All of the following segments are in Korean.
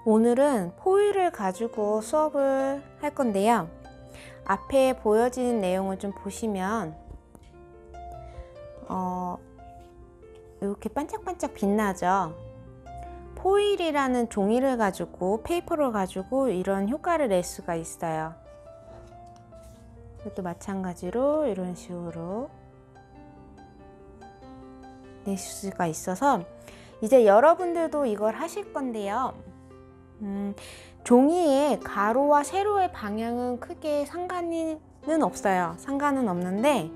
오늘은 포일을 가지고 수업을 할 건데요. 앞에 보여지는 내용을 좀 보시면 이렇게 반짝반짝 빛나죠. 포일이라는 종이를 가지고, 페이퍼를 가지고 이런 효과를 낼 수가 있어요. 이것도 마찬가지로 이런 식으로 낼 수가 있어서 이제 여러분들도 이걸 하실 건데요. 종이의 가로와 세로의 방향은 크게 상관은 없어요. 상관은 없는데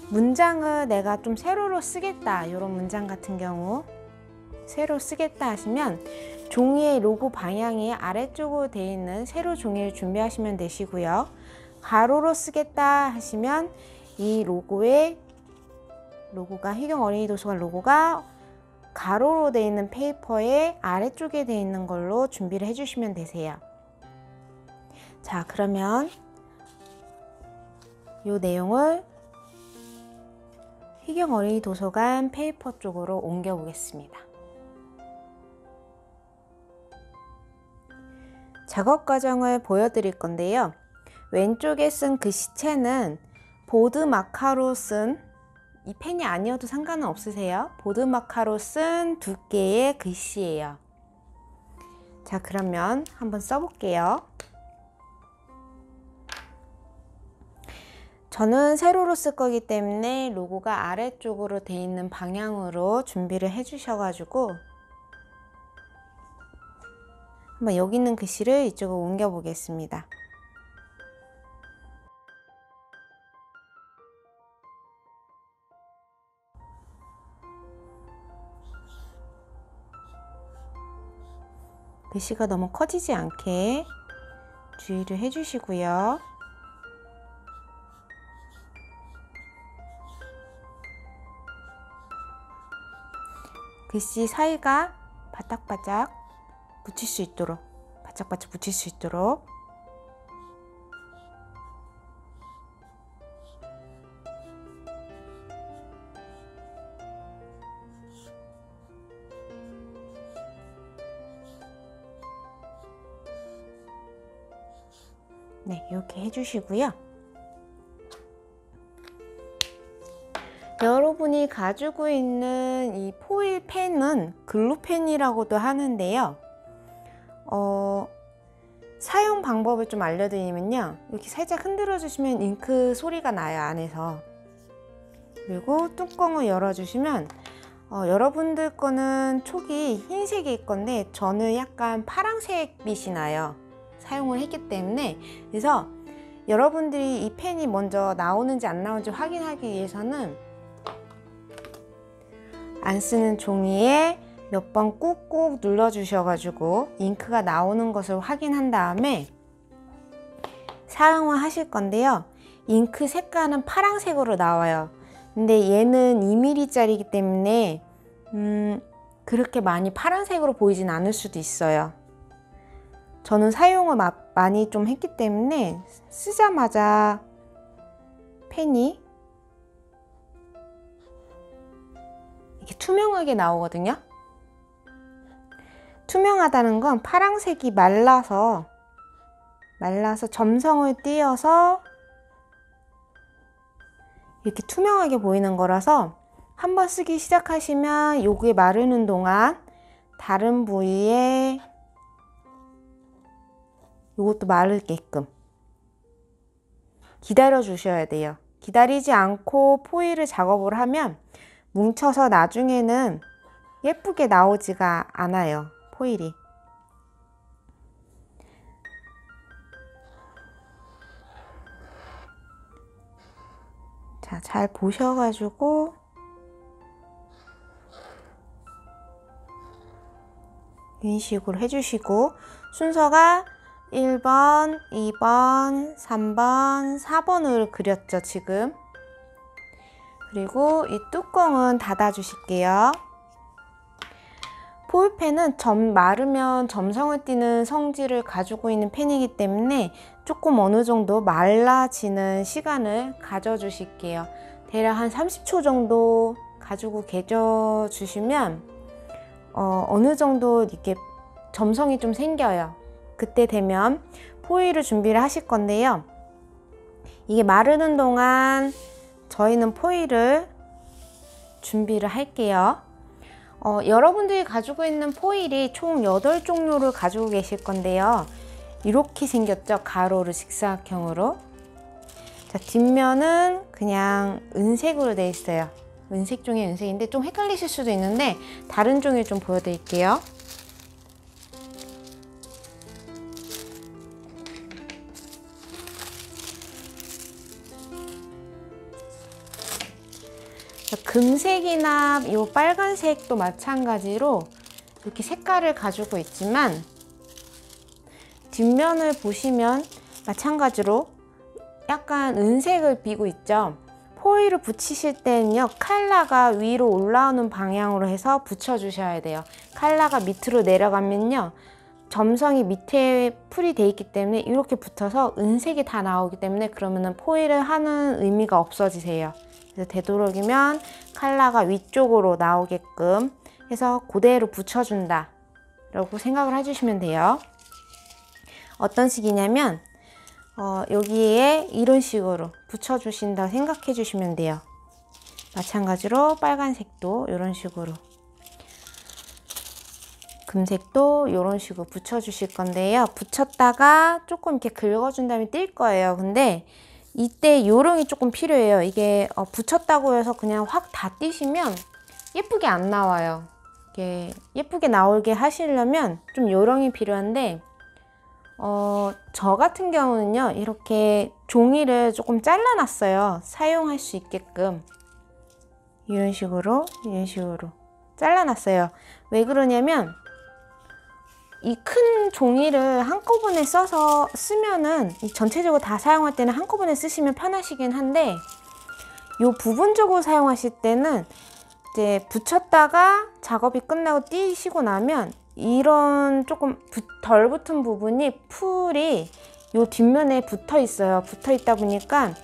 문장을 내가 좀 세로로 쓰겠다, 이런 문장 같은 경우 세로 쓰겠다 하시면 종이의 로고 방향이 아래쪽으로 되어 있는 세로 종이를 준비하시면 되시고요. 가로로 쓰겠다 하시면 이 로고가 희경 어린이 도서관 로고가 가로로 되어 있는 페이퍼의 아래쪽에 되어 있는 걸로 준비를 해주시면 되세요. 자, 그러면 이 내용을 희경 어린이 도서관 페이퍼 쪽으로 옮겨 보겠습니다. 작업 과정을 보여드릴 건데요. 왼쪽에 쓴 글씨체는 보드 마카로 쓴, 이 펜이 아니어도 상관은 없으세요. 보드 마카로 쓴 두께의 글씨예요. 자, 그러면 한번 써볼게요. 저는 세로로 쓸 거기 때문에 로고가 아래쪽으로 되어 있는 방향으로 준비를 해 주셔가지고 한번 여기 있는 글씨를 이쪽으로 옮겨 보겠습니다. 글씨가 너무 커지지 않게 주의를 해 주시고요. 글씨 사이가 바짝바짝 붙일 수 있도록, 바짝바짝 붙일 수 있도록 네, 이렇게 해주시고요. 여러분이 가지고 있는 이 포일 펜은 글루펜이라고도 하는데요. 사용 방법을 좀 알려드리면요. 이렇게 살짝 흔들어 주시면 잉크 소리가 나요, 안에서. 그리고 뚜껑을 열어주시면 여러분들 거는 촉이 흰색일 건데 저는 약간 파란색 빛이 나요. 사용을 했기 때문에. 그래서 여러분들이 이 펜이 먼저 나오는지 안 나오는지 확인하기 위해서는 안 쓰는 종이에 몇 번 꾹꾹 눌러 주셔가지고 잉크가 나오는 것을 확인한 다음에 사용을 하실 건데요. 잉크 색깔은 파란색으로 나와요. 근데 얘는 2mm 짜리이기 때문에 그렇게 많이 파란색으로 보이진 않을 수도 있어요. 저는 사용을 많이 좀 했기 때문에 쓰자마자 펜이 이렇게 투명하게 나오거든요. 투명하다는 건 파란색이 말라서 점성을 띄어서 이렇게 투명하게 보이는 거라서 한번 쓰기 시작하시면 요게 마르는 동안 다른 부위에 요것도 마르게끔 기다려 주셔야 돼요. 기다리지 않고 포일을 작업을 하면 뭉쳐서 나중에는 예쁘게 나오지가 않아요, 포일이. 자, 잘 보셔가지고 이런 식으로 해주시고 순서가 1번, 2번, 3번, 4번을 그렸죠, 지금. 그리고 이 뚜껑은 닫아 주실게요. 포일펜은 마르면 점성을 띠는 성질을 가지고 있는 펜이기 때문에 조금 어느 정도 말라지는 시간을 가져 주실게요. 대략 한 30초 정도 가지고 계셔 주시면 어느 정도 이렇게 점성이 좀 생겨요. 그때 되면 포일을 준비를 하실 건데요. 이게 마르는 동안 저희는 포일을 준비를 할게요. 여러분들이 가지고 있는 포일이 총 8종류를 가지고 계실 건데요. 이렇게 생겼죠? 가로로 직사각형으로. 자, 뒷면은 그냥 은색으로 되어 있어요. 은색 종이 은색인데 좀 헷갈리실 수도 있는데 다른 종이 좀 보여드릴게요. 금색이나 이 빨간색도 마찬가지로 이렇게 색깔을 가지고 있지만 뒷면을 보시면 마찬가지로 약간 은색을 띠고 있죠. 포일을 붙이실 때는요, 칼라가 위로 올라오는 방향으로 해서 붙여 주셔야 돼요. 칼라가 밑으로 내려가면요, 점성이 밑에 풀이 돼 있기 때문에 이렇게 붙어서 은색이 다 나오기 때문에 그러면은 포일을 하는 의미가 없어지세요. 그래서 되도록이면 칼라가 위쪽으로 나오게끔 해서 그대로 붙여준다 라고 생각을 해주시면 돼요. 어떤 식이냐면 여기에 이런 식으로 붙여주신다고 생각해 주시면 돼요. 마찬가지로 빨간색도 이런 식으로, 금색도 이런 식으로 붙여주실 건데요. 붙였다가 조금 이렇게 긁어준 다음에 뛸 거예요. 근데 이때 요령이 조금 필요해요. 이게 붙였다고 해서 그냥 확 다 띄시면 예쁘게 안 나와요. 이게 예쁘게 나오게 하시려면 좀 요령이 필요한데 저 같은 경우는요, 이렇게 종이를 조금 잘라놨어요. 사용할 수 있게끔 이런 식으로 잘라놨어요. 왜 그러냐면 이 큰 종이를 한꺼번에 써서 쓰면은 전체적으로 다 사용할 때는 한꺼번에 쓰시면 편하시긴 한데 요 부분적으로 사용하실 때는 이제 붙였다가 작업이 끝나고 띄시고 나면 이런 조금 덜 붙은 부분이 풀이 요 뒷면에 붙어 있어요. 붙어 있다 보니까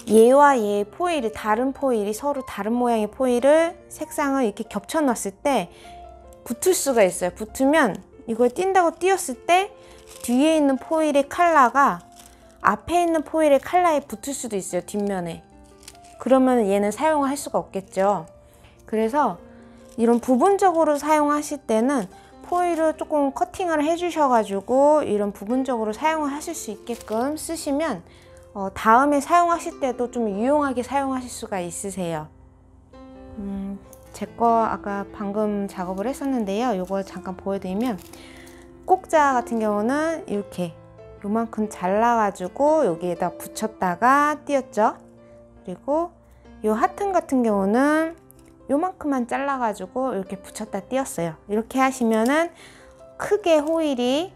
얘와 얘의 포일이, 다른 포일이 서로 다른 모양의 포일을 색상을 이렇게 겹쳐 놨을 때 붙을 수가 있어요. 붙으면 이걸 띈다고 띄었을 때 뒤에 있는 포일의 컬러가 앞에 있는 포일의 컬러에 붙을 수도 있어요. 뒷면에. 그러면 얘는 사용을 할 수가 없겠죠. 그래서 이런 부분적으로 사용하실 때는 포일을 조금 커팅을 해 주셔가지고 이런 부분적으로 사용을 하실 수 있게끔 쓰시면 다음에 사용하실 때도 좀 유용하게 사용하실 수가 있으세요. 제 거 아까 방금 작업을 했었는데요. 이거 잠깐 보여드리면 꼭자 같은 경우는 이렇게 요만큼 잘라가지고 여기에다 붙였다가 띄었죠. 그리고 요 하튼 같은 경우는 요만큼만 잘라가지고 이렇게 붙였다 띄었어요. 이렇게 하시면은 크게 호일이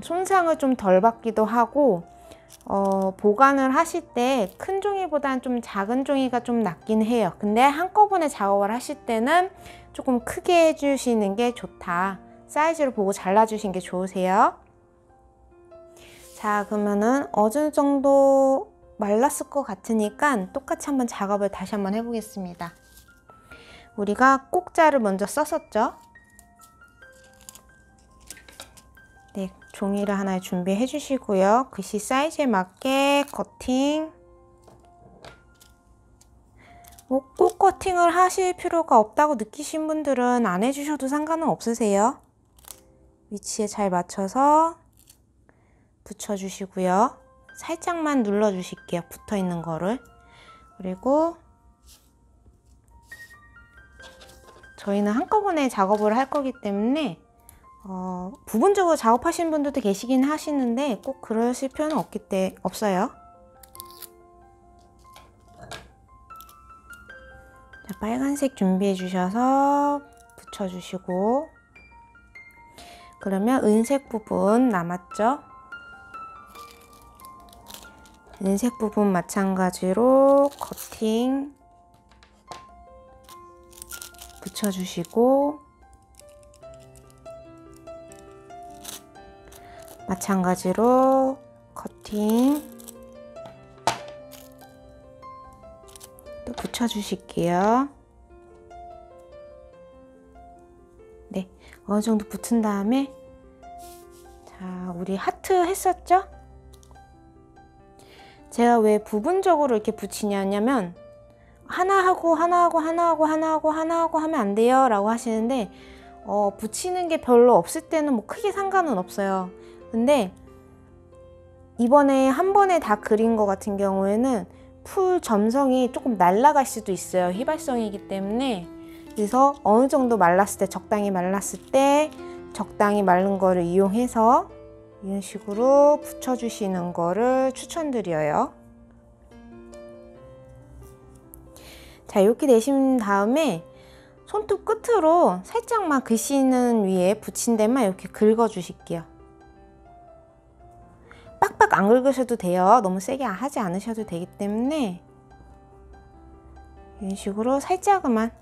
손상을 좀 덜 받기도 하고 보관을 하실 때 큰 종이보다는 좀 작은 종이가 좀 낫긴 해요. 근데 한꺼번에 작업을 하실 때는 조금 크게 해주시는 게 좋다. 사이즈를 보고 잘라주시는 게 좋으세요. 자, 그러면은 어느 정도 말랐을 것 같으니까 똑같이 한번 작업을 다시 한번 해보겠습니다. 우리가 꼭자를 먼저 썼었죠. 네, 종이를 하나 준비해 주시고요. 글씨 사이즈에 맞게 커팅. 꼭 커팅을 하실 필요가 없다고 느끼신 분들은 안 해주셔도 상관은 없으세요. 위치에 잘 맞춰서 붙여주시고요. 살짝만 눌러주실게요. 붙어있는 거를. 그리고 저희는 한꺼번에 작업을 할 거기 때문에 부분적으로 작업하시는 분들도 계시긴 하시는데 꼭 그러실 필요는 없어요. 자, 빨간색 준비해 주셔서 붙여주시고, 그러면 은색 부분 남았죠? 은색 부분 마찬가지로 커팅 붙여주시고, 마찬가지로 커팅 또 붙여주실게요. 네, 어느 정도 붙은 다음에, 자, 우리 하트 했었죠? 제가 왜 부분적으로 이렇게 붙이냐면, 하나 하고 하나 하고 하나 하고 하나 하고 하나 하고 하면 안 돼요 라고 하시는데, 붙이는 게 별로 없을 때는 뭐 크게 상관은 없어요. 근데 이번에 한 번에 다 그린 거 같은 경우에는 풀 점성이 조금 날아갈 수도 있어요. 휘발성이기 때문에. 그래서 어느 정도 말랐을 때, 적당히 말랐을 때 적당히 마른 거를 이용해서 이런 식으로 붙여주시는 거를 추천드려요. 자, 이렇게 되신 다음에 손톱 끝으로 살짝만 글씨는 위에 붙인 데만 이렇게 긁어 주실게요. 빡빡 안 긁으셔도 돼요. 너무 세게 하지 않으셔도 되기 때문에 이런 식으로 살짝만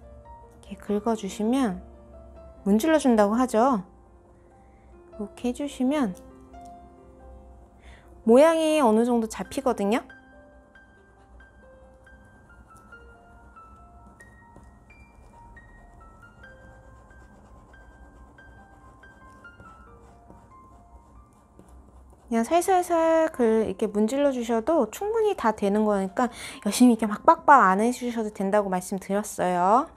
이렇게 긁어 주시면, 문질러 준다고 하죠. 이렇게 해주시면 모양이 어느 정도 잡히거든요. 그냥 살살살 이렇게 문질러 주셔도 충분히 다 되는 거니까 열심히 이렇게 막 빡빡 안 해주셔도 된다고 말씀드렸어요.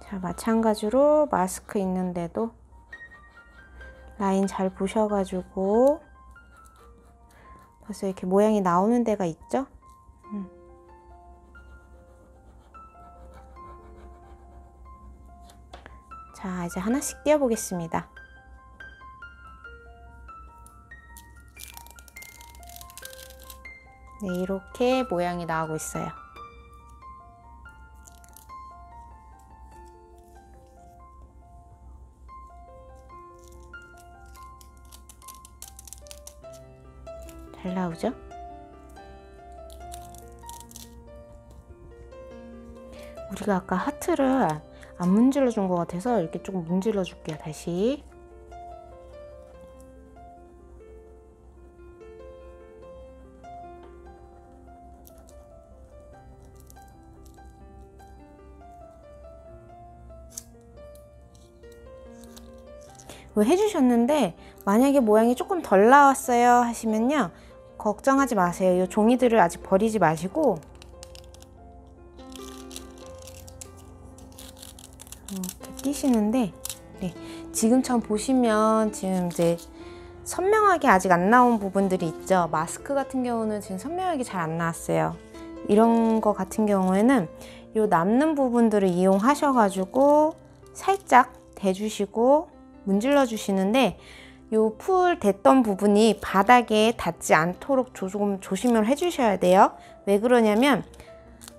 자, 마찬가지로 마스크 있는데도 라인 잘 보셔가지고 벌써 이렇게 모양이 나오는 데가 있죠? 자, 이제 하나씩 띄워 보겠습니다. 네, 이렇게 모양이 나오고 있어요. 잘 나오죠? 우리가 아까 하트를 안 문질러 준 것 같아서 이렇게 조금 문질러 줄게요. 다시. 해주셨는데 만약에 모양이 조금 덜 나왔어요 하시면요, 걱정하지 마세요. 이 종이들을 아직 버리지 마시고 이렇게 띄시는데, 네, 지금처럼 보시면 지금 이제 선명하게 아직 안 나온 부분들이 있죠. 마스크 같은 경우는 지금 선명하게 잘 안 나왔어요. 이런 거 같은 경우에는 이 남는 부분들을 이용하셔가지고 살짝 대주시고 문질러 주시는데, 요 풀 댔던 부분이 바닥에 닿지 않도록 조금 조심을 해주셔야 돼요. 왜 그러냐면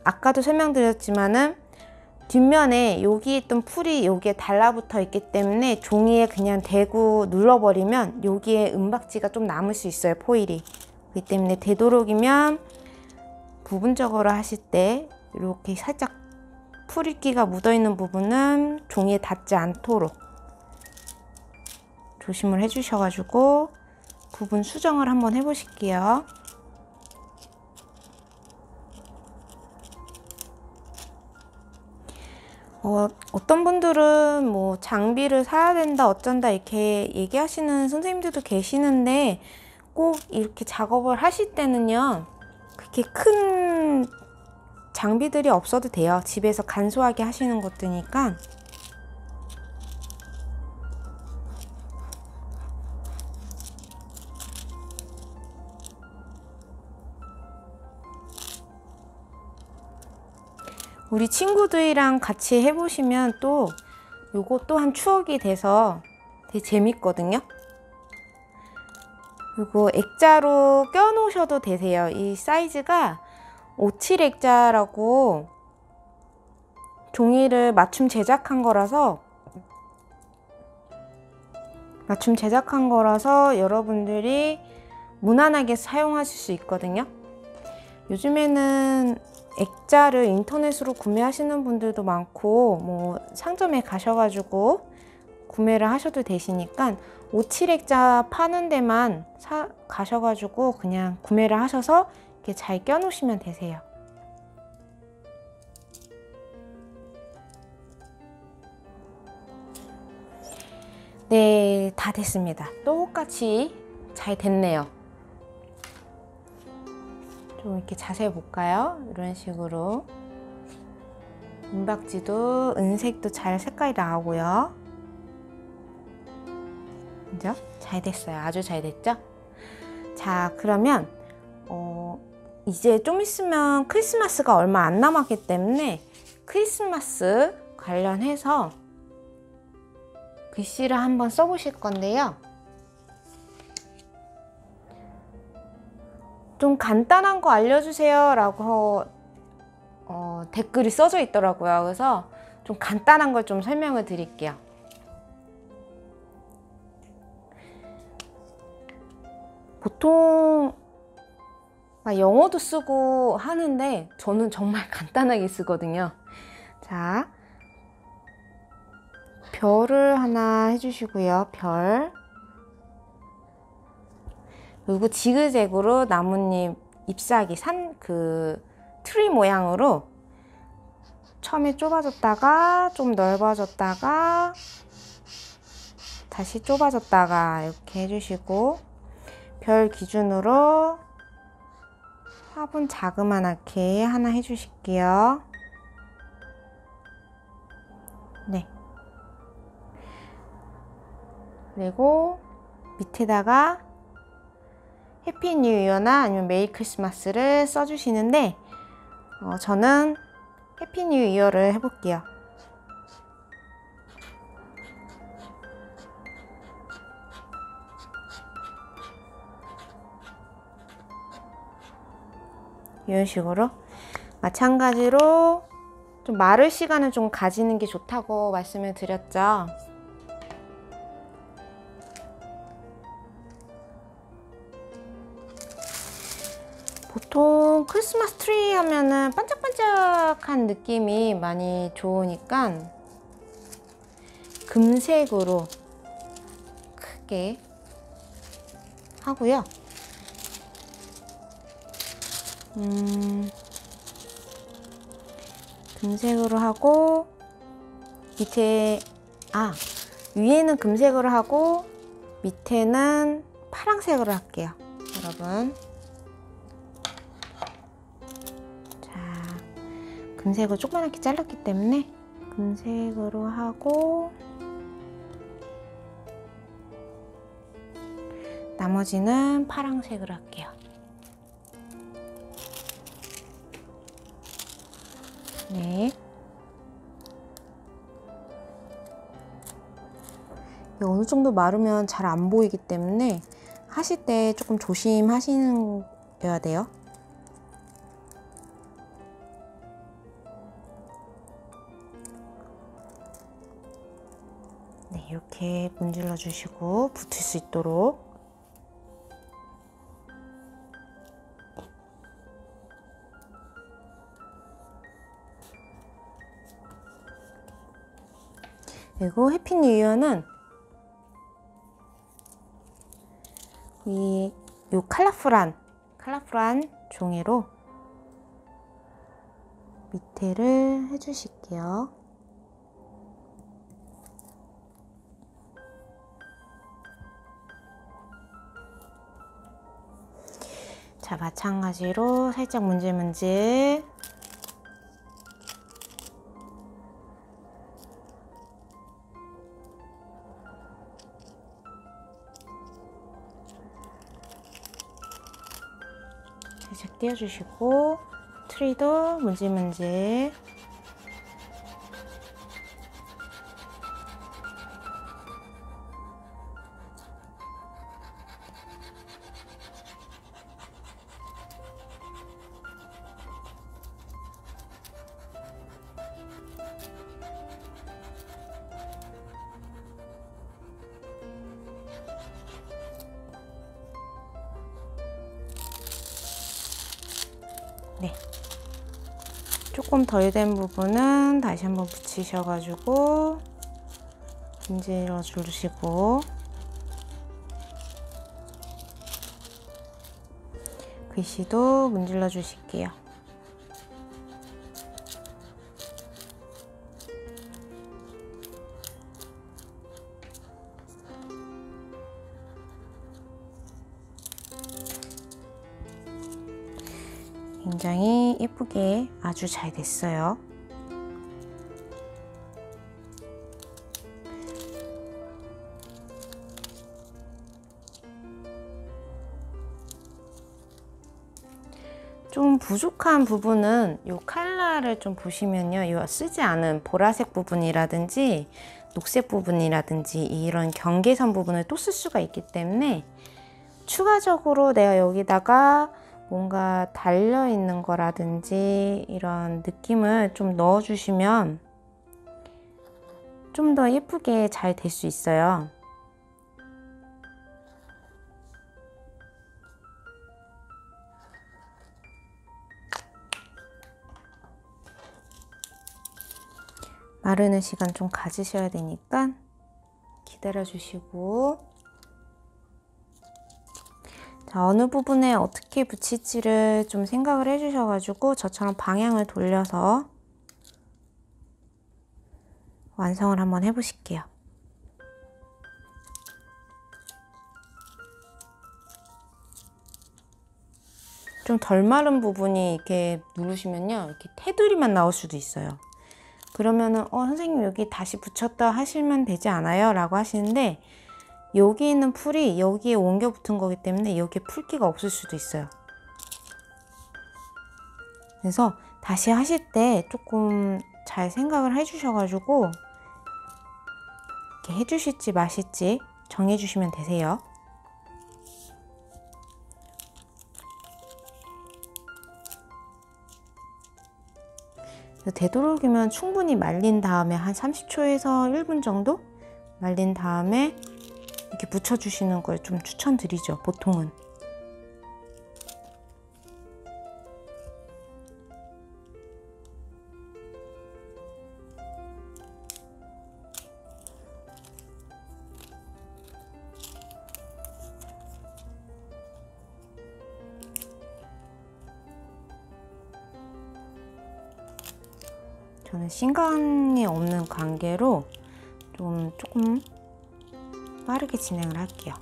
아까도 설명드렸지만은 뒷면에 여기 있던 풀이 여기에 달라붙어 있기 때문에 종이에 그냥 대고 눌러버리면 여기에 은박지가 좀 남을 수 있어요, 포일이. 그렇기 때문에 되도록이면 부분적으로 하실 때 이렇게 살짝 풀이기가 묻어있는 부분은 종이에 닿지 않도록 조심을 해주셔가지고 부분 수정을 한번 해보실게요. 어떤 분들은 뭐 장비를 사야 된다 어쩐다 이렇게 얘기하시는 선생님들도 계시는데, 꼭 이렇게 작업을 하실 때는요 그렇게 큰 장비들이 없어도 돼요. 집에서 간소하게 하시는 것들이니까. 우리 친구들이랑 같이 해보시면 또 요거 또한 추억이 돼서 되게 재밌거든요. 그리고 액자로 껴 놓으셔도 되세요. 이 사이즈가 57 액자라고 종이를 맞춤 제작한 거라서 여러분들이 무난하게 사용하실 수 있거든요. 요즘에는 액자를 인터넷으로 구매하시는 분들도 많고, 뭐 상점에 가셔가지고 구매를 하셔도 되시니까 57 액자 파는 데만 가셔가지고 그냥 구매를 하셔서 이렇게 잘 껴 놓으시면 되세요. 네, 다 됐습니다. 똑같이 잘 됐네요. 좀 이렇게 자세히 볼까요? 이런 식으로 은박지도 은색도 잘 색깔이 나오고요. 그죠? 잘 됐어요. 아주 잘 됐죠? 자, 그러면 이제 좀 있으면 크리스마스가 얼마 안 남았기 때문에 크리스마스 관련해서 글씨를 한번 써보실 건데요. 좀 간단한 거 알려주세요 라고 댓글이 써져 있더라고요. 그래서 좀 간단한 걸 좀 설명을 드릴게요. 보통 영어도 쓰고 하는데 저는 정말 간단하게 쓰거든요. 자, 별을 하나 해주시고요. 별. 그리고 지그재그로 나뭇잎 잎사귀 트리 모양으로 처음에 좁아졌다가 좀 넓어졌다가 다시 좁아졌다가 이렇게 해주시고, 별 기준으로 화분 자그만하게 하나 해주실게요. 네. 그리고 밑에다가 해피 뉴 이어나 아니면 메리 크리스마스를 써주시는데 저는 해피 뉴 이어를 해볼게요. 이런 식으로 마찬가지로 좀 마를 시간을 좀 가지는 게 좋다고 말씀을 드렸죠. 보통 크리스마스 트리 하면은 반짝반짝한 느낌이 많이 좋으니까 금색으로 크게 하고요. 금색으로 하고 위에는 금색으로 하고 밑에는 파란색으로 할게요. 여러분, 자, 금색으로 조그맣게 잘랐기 때문에 금색으로 하고 나머지는 파란색으로 할게요. 네. 어느 정도 마르면 잘 안 보이기 때문에 하실 때 조금 조심하셔야 돼요. 네, 이렇게 문질러 주시고 붙을 수 있도록. 그리고 해피 뉴 이어는 요 컬러풀한 종이로 밑에를 해주실게요. 자, 마찬가지로 살짝 문질문질. 살짝 띄워주시고, 트리도 문질문질. 네, 조금 덜 된 부분은 다시 한번 붙이셔가지고 문질러 주시고, 글씨도 문질러 주실게요. 굉장히 예쁘게 아주 잘 됐어요. 좀 부족한 부분은 이 칼라를 좀 보시면요, 이 쓰지 않은 보라색 부분이라든지 녹색 부분이라든지 이런 경계선 부분을 또 쓸 수가 있기 때문에 추가적으로 내가 여기다가 뭔가 달려있는 거라든지 이런 느낌을 좀 넣어주시면 좀 더 예쁘게 잘 될 수 있어요. 마르는 시간 좀 가지셔야 되니까 기다려 주시고, 자, 어느 부분에 어떻게 붙일지를 좀 생각을 해 주셔가지고 저처럼 방향을 돌려서 완성을 한번 해 보실게요. 좀 덜 마른 부분이 이렇게 누르시면요, 이렇게 테두리만 나올 수도 있어요. 그러면은 선생님 여기 다시 붙였다 하시면 되지 않아요? 라고 하시는데, 여기 있는 풀이 여기에 옮겨 붙은 거기 때문에 여기에 풀기가 없을 수도 있어요. 그래서 다시 하실 때 조금 잘 생각을 해 주셔가지고 이렇게 해주실지 마실지 정해 주시면 되세요. 되도록이면 충분히 말린 다음에 한 30초에서 1분 정도 말린 다음에 이렇게 붙여주시는 걸 좀 추천드리죠, 보통은. 저는 시간이 없는 관계로 조금 빠르게 진행을 할게요.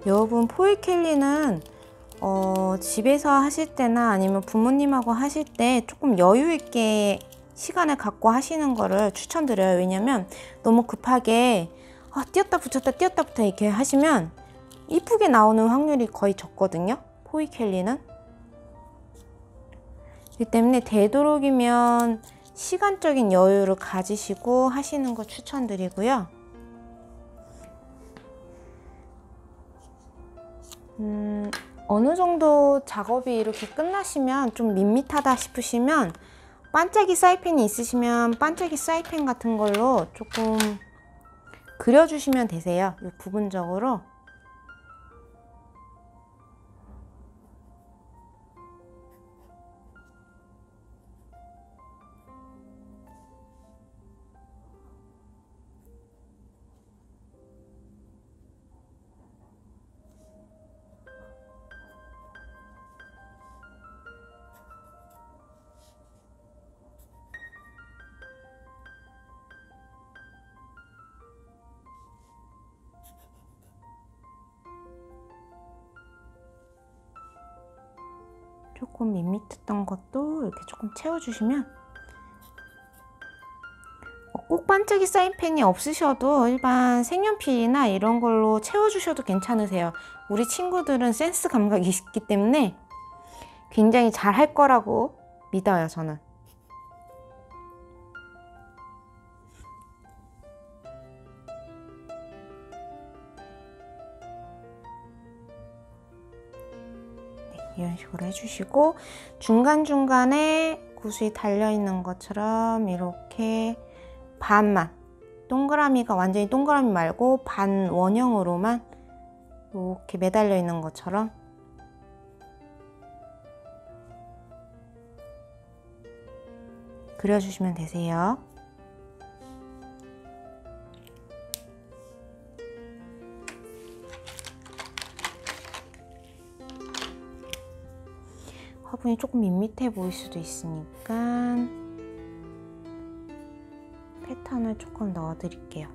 여러분, 포획캘리는 집에서 하실 때나 아니면 부모님하고 하실 때 조금 여유 있게 시간을 갖고 하시는 거를 추천드려요. 왜냐면 너무 급하게 띄었다 붙였다 띄었다 붙였다 이렇게 하시면 이쁘게 나오는 확률이 거의 적거든요, 포획캘리는. 그렇기 때문에 되도록이면 시간적인 여유를 가지시고 하시는 거 추천드리고요. 어느 정도 작업이 이렇게 끝나시면 좀 밋밋하다 싶으시면 반짝이 사이펜이 있으시면 반짝이 사이펜 같은 걸로 조금 그려주시면 되세요. 이 부분적으로. 조금 밋밋했던 것도 이렇게 조금 채워주시면, 꼭 반짝이 사인펜이 없으셔도 일반 색연필이나 이런 걸로 채워주셔도 괜찮으세요. 우리 친구들은 센스 감각이 있기 때문에 굉장히 잘 할 거라고 믿어요, 저는. 이런 식으로 해주시고, 중간중간에 구슬이 달려있는 것처럼 이렇게 반만, 동그라미가 완전히 동그라미 말고 반 원형으로만 이렇게 매달려 있는 것처럼 그려주시면 되세요. 부분이 조금 밋밋해 보일 수도 있으니까 패턴을 조금 넣어 드릴게요.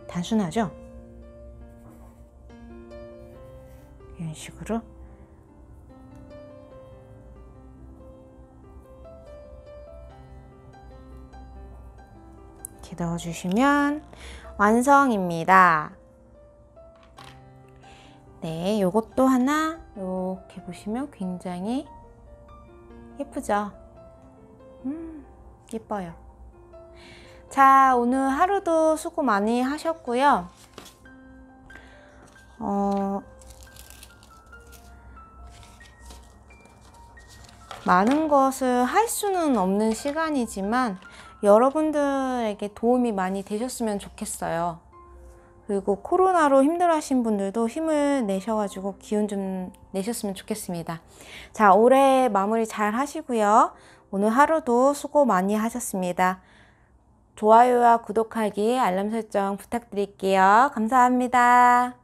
단순하죠? 이런 식으로 이렇게 넣어주시면 완성입니다. 네, 요것도 하나 이렇게 보시면 굉장히 예쁘죠? 예뻐요. 자, 오늘 하루도 수고 많이 하셨고요. 많은 것을 할 수는 없는 시간이지만 여러분들에게 도움이 많이 되셨으면 좋겠어요. 그리고 코로나로 힘들어하신 분들도 힘을 내셔가지고 기운 좀 내셨으면 좋겠습니다. 자, 올해 마무리 잘 하시고요. 오늘 하루도 수고 많이 하셨습니다. 좋아요와 구독하기, 알람 설정 부탁드릴게요. 감사합니다.